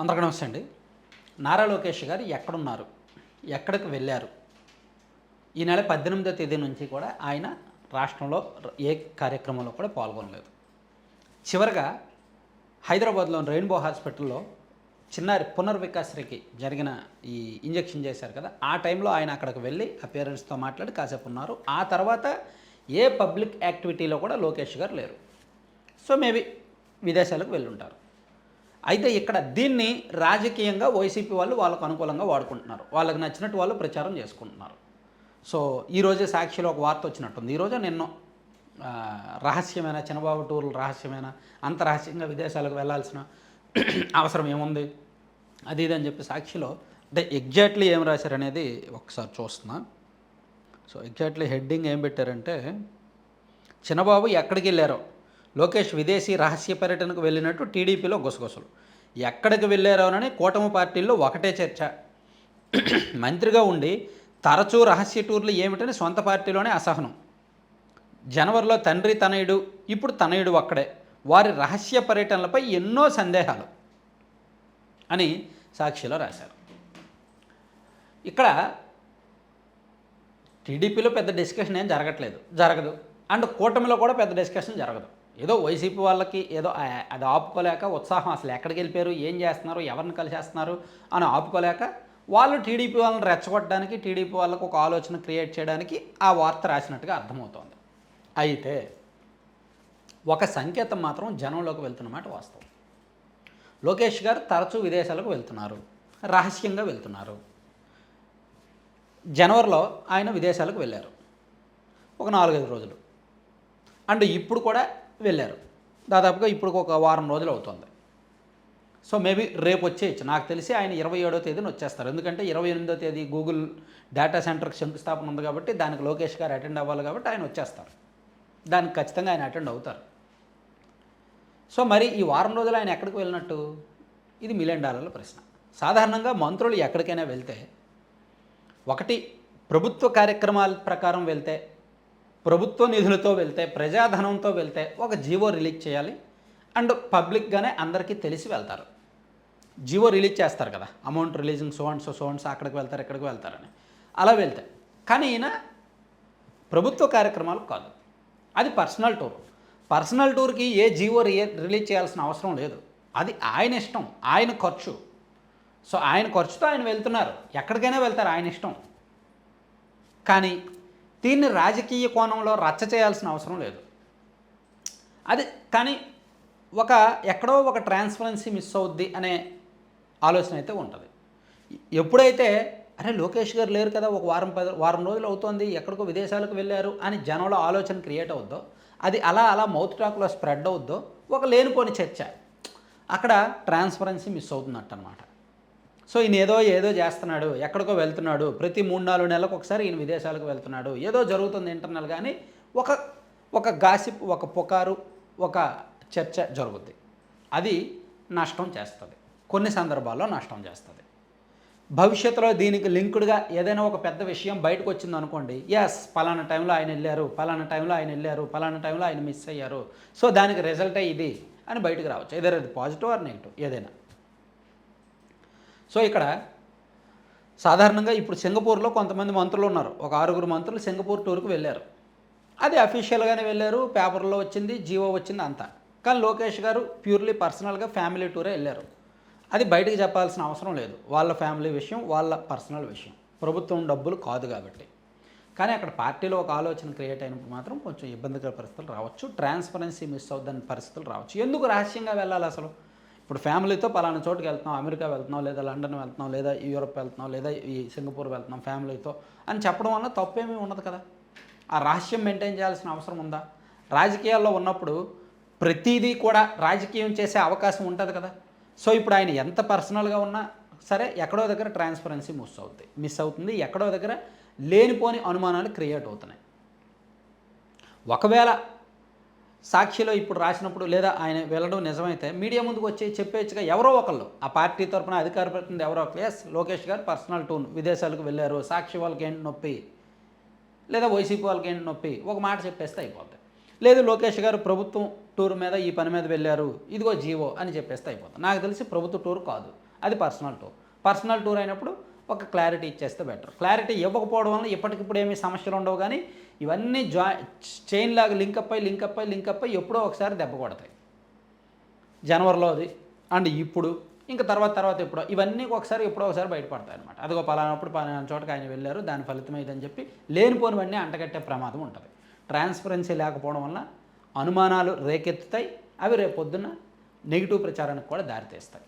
అందరికీ నమస్తే అండి. నారా లోకేష్ గారు ఎక్కడున్నారు? ఎక్కడికి వెళ్ళారు? ఈ నెల 18వ తేదీ నుంచి కూడా ఆయన రాష్ట్రంలో ఏ కార్యక్రమంలో కూడా పాల్గొనలేదు. చివరగా హైదరాబాద్లోని రెయిన్బో హాస్పిటల్లో చిన్నారి పునర్వికాశ్రీకి జరిగిన ఈ ఇంజెక్షన్ చేశారు కదా, ఆ టైంలో ఆయన అక్కడికి వెళ్ళి ఆ పేరెంట్స్తో మాట్లాడి కాసేపు ఉన్నారు. ఆ తర్వాత ఏ పబ్లిక్ యాక్టివిటీలో కూడా లోకేష్ గారు లేరు. సో మేబీ విదేశాలకు వెళ్ళుంటారు. అయితే ఇక్కడ దీన్ని రాజకీయంగా వైసీపీ వాళ్ళు వాళ్ళకు అనుకూలంగా వాడుకుంటున్నారు. వాళ్ళకి నచ్చినట్టు వాళ్ళు ప్రచారం చేసుకుంటున్నారు. సో ఈరోజే సాక్షిలో ఒక వార్త వచ్చినట్టుంది. ఈరోజు నిన్నో రహస్యమైన చిన్నబాబు టూర్లు రహస్యమైన అంత రహస్యంగా విదేశాలకు వెళ్ళాల్సిన అవసరం ఏముంది అది ఇది అని చెప్పి సాక్షిలో అంటే ఎగ్జాక్ట్లీ ఏం రాశారనేది ఒకసారి చూస్తున్నా. సో ఎగ్జాక్ట్లీ హెడ్డింగ్ ఏం పెట్టారంటే, చిన్నబాబు ఎక్కడికి వెళ్ళారో, లోకేష్ విదేశీ రహస్య పర్యటనకు వెళ్ళినట్టు టీడీపీలో గుసగుసలు. ఎక్కడికి వెళ్ళారోనని కూటమి పార్టీల్లో ఒకటే చర్చ. మంత్రిగా ఉండి తరచూ రహస్య టూర్లు ఏమిటని సొంత పార్టీలోనే అసహనం. జనవరిలో తండ్రి తనయుడు, ఇప్పుడు తనయుడు ఒక్కడే. వారి రహస్య పర్యటనలపై ఎన్నో సందేహాలు అని సాక్షిలో రాశారు. ఇక్కడ టీడీపీలో పెద్ద డిస్కషన్ ఏం జరగదు. అండ్ కూటమిలో కూడా పెద్ద డిస్కషన్ జరగదు. ఏదో వైసీపీ వాళ్ళకి ఏదో అది ఆపుకోలేక ఉత్సాహం, అసలు ఎక్కడికి వెళ్ళిపోయారు, ఏం చేస్తున్నారు, ఎవరిని కలిసేస్తున్నారు అని ఆపుకోలేక వాళ్ళు టీడీపీ వాళ్ళని రెచ్చగొట్టడానికి, టీడీపీ వాళ్ళకు ఒక ఆలోచన క్రియేట్ చేయడానికి ఆ వార్త రాసినట్టుగా అర్థమవుతోంది. అయితే ఒక సంకేతం మాత్రం జనంలోకి వెళ్తున్నమాట వాస్తవం. లోకేష్ గారు తరచూ విదేశాలకు వెళ్తున్నారు, రహస్యంగా వెళ్తున్నారు. జనవరిలో ఆయన విదేశాలకు వెళ్ళారు ఒక 4-5 రోజులు. అండ్ ఇప్పుడు కూడా వెళ్ళారు. దాదాపుగా ఇప్పుడు ఒక వారం రోజులు అవుతుంది. సో మేబీ రేపు వచ్చేయచ్చు. నాకు తెలిసి ఆయన 27వ తేదీన వచ్చేస్తారు. ఎందుకంటే 28వ తేదీ గూగుల్ డేటా సెంటర్కి శంకుస్థాపన ఉంది కాబట్టి దానికి లోకేష్ గారు అటెండ్ అవ్వాలి కాబట్టి ఆయన వచ్చేస్తారు. దానికి ఖచ్చితంగా ఆయన అటెండ్ అవుతారు. సో మరి ఈ వారం రోజులు ఆయన ఎక్కడికి వెళ్ళినట్టు? ఇది $1 మిలియన్ ప్రశ్న. సాధారణంగా మంత్రులు ఎక్కడికైనా వెళ్తే, ఒకటి ప్రభుత్వ కార్యక్రమాల ప్రకారం వెళ్తే, ప్రభుత్వ నిధులతో వెళ్తే, ప్రజాధనంతో వెళ్తే ఒక జీవో రిలీజ్ చేయాలి. అండ్ పబ్లిక్గానే అందరికీ తెలిసి వెళ్తారు. జీవో రిలీజ్ చేస్తారు కదా, అమౌంట్ రిలీజింగ్ సోన్స్ అక్కడికి వెళ్తారు, ఇక్కడికి వెళ్తారని. అలా వెళ్తే. కానీ ఈయన ప్రభుత్వ కార్యక్రమాలు కాదు, అది పర్సనల్ టూర్. పర్సనల్ టూర్కి ఏ జీవో రిలీజ్ చేయాల్సిన అవసరం లేదు. అది ఆయన ఇష్టం, ఆయన ఖర్చు. సో ఆయన ఖర్చుతో ఆయన వెళ్తున్నారు, ఎక్కడికైనా వెళ్తారు, ఆయన ఇష్టం. కానీ దీన్ని రాజకీయ కోణంలో రచ్చ చేయాల్సిన అవసరం లేదు. అది కానీ ఎక్కడో ఒక ట్రాన్స్పరెన్సీ మిస్ అవుద్ది అనే ఆలోచన అయితే ఉంటుంది. ఎప్పుడైతే అరే లోకేష్ గారు లేరు కదా, ఒక వారం రోజులు అవుతోంది, ఎక్కడికో విదేశాలకు వెళ్ళారు అని జనంలో ఆలోచన క్రియేట్ అవుద్దో, అది అలా మౌత్ టాక్లో స్ప్రెడ్ అవుద్దో, ఒక లేనిపోని చర్చ, అక్కడ ట్రాన్స్పరెన్సీ మిస్ అవుతున్నట్టు అనమాట. సో ఈయన ఏదో చేస్తున్నాడు, ఎక్కడికో వెళ్తున్నాడు, ప్రతి 3-4 నెలలకు ఒకసారి ఈయన విదేశాలకు వెళ్తున్నాడు, ఏదో జరుగుతుంది ఇంటర్నల్. కానీ ఒక గాసిప్, ఒక పుకారు, ఒక చర్చ జరుగుద్ది. అది నష్టం చేస్తుంది, కొన్ని సందర్భాల్లో నష్టం చేస్తుంది. భవిష్యత్తులో దీనికి లింక్డ్గా ఏదైనా ఒక పెద్ద విషయం బయటకు వచ్చింది అనుకోండి, ఎస్ పలానా టైంలో ఆయన వెళ్ళారు, పలానా టైంలో ఆయన వెళ్ళారు, పలానా టైంలో ఆయన మిస్ అయ్యారు, సో దానికి రిజల్టే ఇది అని బయటకు రావచ్చు. ఏదైనా అది పాజిటివ్ ఆర్ నెగిటివ్ ఏదైనా. సో ఇక్కడ సాధారణంగా ఇప్పుడు సింగపూర్లో కొంతమంది మంత్రులు ఉన్నారు, ఒక 6 మంత్రులు సింగపూర్ టూర్కి వెళ్ళారు. అది అఫీషియల్గానే వెళ్ళారు, పేపర్లో వచ్చింది, జీవో వచ్చింది అంతా. కానీ లోకేష్ గారు ప్యూర్లీ పర్సనల్గా ఫ్యామిలీ టూరే వెళ్ళారు. అది బయటకు చెప్పాల్సిన అవసరం లేదు, వాళ్ళ ఫ్యామిలీ విషయం, వాళ్ళ పర్సనల్ విషయం, ప్రభుత్వం డబ్బులు కాదు కాబట్టి. కానీ అక్కడ పార్టీలో ఒక ఆలోచన క్రియేట్ అయినప్పుడు మాత్రం కొంచెం ఇబ్బందికర పరిస్థితులు రావచ్చు, ట్రాన్స్పరెన్సీ మిస్ అవుద్దని పరిస్థితులు రావచ్చు. ఎందుకు రహస్యంగా వెళ్ళాలి అసలు? ఇప్పుడు ఫ్యామిలీతో పలానా చోటుకి వెళ్తున్నాం, అమెరికా వెళ్తున్నాం, లేదా లండన్ వెళ్తున్నాం, లేదా యూరోప్ వెళ్తున్నాం, లేదా ఈ సింగపూర్ వెళ్తున్నాం ఫ్యామిలీతో అని చెప్పడం వల్ల తప్పేమీ ఉండదు కదా. ఆ రహస్యం మెయింటైన్ చేయాల్సిన అవసరం ఉందా? రాజకీయాల్లో ఉన్నప్పుడు ప్రతిదీ కూడా రాజకీయం చేసే అవకాశం ఉంటుంది కదా. సో ఇప్పుడు ఆయన ఎంత పర్సనల్గా ఉన్నా సరే ఎక్కడో దగ్గర ట్రాన్స్పరెన్సీ మిస్ అవుతుంది, ఎక్కడో దగ్గర లేనిపోని అనుమానాలు క్రియేట్ అవుతున్నాయి. ఒకవేళ సాక్షిలో ఇప్పుడు రాసినప్పుడు లేదా ఆయన వెళ్ళడం నిజమైతే మీడియా ముందుకు వచ్చి చెప్పేచ్చుగా, ఎవరో ఒకళ్ళు ఆ పార్టీ తరఫున అధికార ప్రతినిధి ఎవరో ఒకరు, ఎస్ లోకేష్ గారు పర్సనల్ టూర్ విదేశాలకు వెళ్ళారు, సాక్షి వాళ్ళకి ఏంటి నొప్పి, లేదా వైసీపీ వాళ్ళకి ఏంటి నొప్పి, ఒక మాట చెప్పేస్తే అయిపోతుంది. లేదు లోకేష్ గారు ప్రభుత్వం టూర్ మీద ఈ పని మీద వెళ్ళారు, ఇదిగో జీవో అని చెప్పేస్తే అయిపోతుంది. నాకు తెలిసి ప్రభుత్వ టూర్ కాదు, అది పర్సనల్ టూర్ అయినప్పుడు ఒక క్లారిటీ ఇచ్చేస్తే బెటర్. క్లారిటీ ఇవ్వకపోవడం వల్ల ఇప్పటికిప్పుడు ఏమీ సమస్యలు ఉండవు, కానీ ఇవన్నీ చైన్ లాగా లింకప్ అయ్యి ఎప్పుడో ఒకసారి దెబ్బ కొడతాయి. జనవరిలో అది అండ్ ఇప్పుడు ఇంకా తర్వాత ఎప్పుడో ఇవన్నీ ఎప్పుడో ఒకసారి బయటపడతాయి అనమాట. అదిగో పలానప్పుడు పలానా చోటకి ఆయన వెళ్ళారు, దాని ఫలితం ఇదని చెప్పి లేనిపోనివన్నీ అంటగట్టే ప్రమాదం ఉంటుంది. ట్రాన్స్పరెన్సీ లేకపోవడం వల్ల అనుమానాలు రేకెత్తుతాయి. అవి రేపు పొద్దున్న నెగిటివ్ ప్రచారానికి కూడా దారితీస్తాయి.